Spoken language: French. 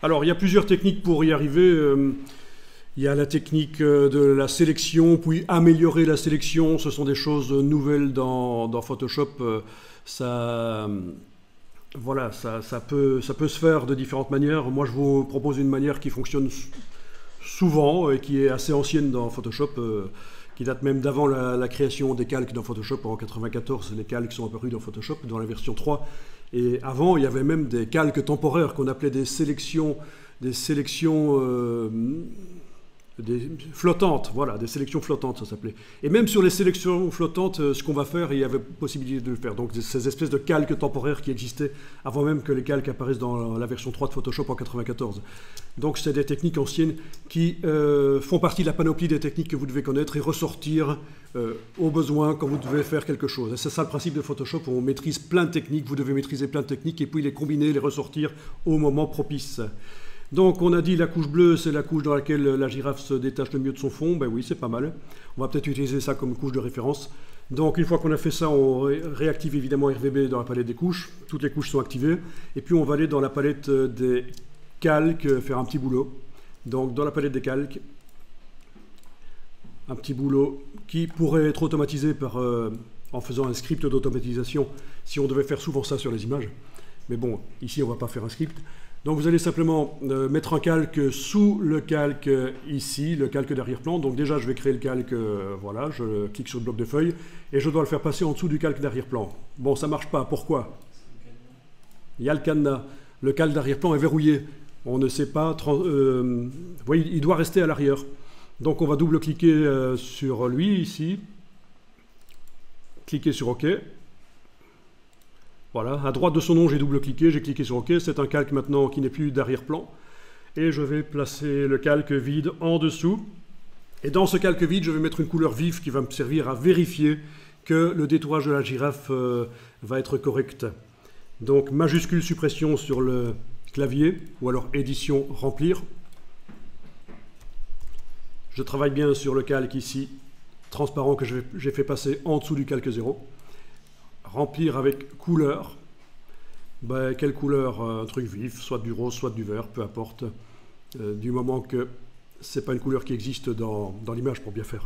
Alors, il y a plusieurs techniques pour y arriver. Il y a la technique de la sélection, puis améliorer la sélection. Ce sont des choses nouvelles dans Photoshop. Ça, voilà, ça peut se faire de différentes manières. Moi, je vous propose une manière qui fonctionne souvent et qui est assez ancienne dans Photoshop, qui date même d'avant la création des calques dans Photoshop. En 1994, les calques sont apparus dans Photoshop, dans la version 3. Et avant, il y avait même des calques temporaires qu'on appelait des sélections flottantes, voilà, des sélections flottantes, ça s'appelait. Et même sur les sélections flottantes, ce qu'on va faire, il y avait possibilité de le faire. Donc ces espèces de calques temporaires qui existaient avant même que les calques apparaissent dans la version 3 de Photoshop en 1994. Donc c'est des techniques anciennes qui font partie de la panoplie des techniques que vous devez connaître et ressortir au besoin quand vous devez faire quelque chose. Et c'est ça le principe de Photoshop, où on maîtrise plein de techniques, vous devez maîtriser plein de techniques et puis les combiner, les ressortir au moment propice. Donc on a dit la couche bleue, c'est la couche dans laquelle la girafe se détache le mieux de son fond. Ben oui, c'est pas mal. On va peut-être utiliser ça comme couche de référence. Donc une fois qu'on a fait ça, on réactive évidemment RVB dans la palette des couches. Toutes les couches sont activées. Et puis on va aller dans la palette des calques, faire un petit boulot. Donc dans la palette des calques, un petit boulot qui pourrait être automatisé en faisant un script d'automatisation si on devait faire souvent ça sur les images. Mais bon, ici on ne va pas faire un script. Donc vous allez simplement mettre un calque sous le calque ici, le calque d'arrière-plan. Donc déjà je vais créer le calque, voilà, je clique sur le bloc de feuille et je dois le faire passer en dessous du calque d'arrière-plan. Bon, ça ne marche pas, pourquoi? Il y a le cadenas, le calque d'arrière-plan est verrouillé. On ne sait pas, vous voyez, il doit rester à l'arrière. Donc on va double-cliquer sur lui ici, cliquer sur OK. Voilà, à droite de son nom, j'ai double-cliqué, j'ai cliqué sur OK. C'est un calque maintenant qui n'est plus d'arrière-plan. Et je vais placer le calque vide en dessous. Et dans ce calque vide, je vais mettre une couleur vive qui va me servir à vérifier que le détourage de la girafe va être correct. Donc majuscule suppression sur le clavier, ou alors édition remplir. Je travaille bien sur le calque ici, transparent que j'ai fait passer en dessous du calque 0. Remplir avec couleur. Ben, quelle couleur? Un truc vif, soit du rose, soit du vert, peu importe. Du moment que ce n'est pas une couleur qui existe dans l'image pour bien faire.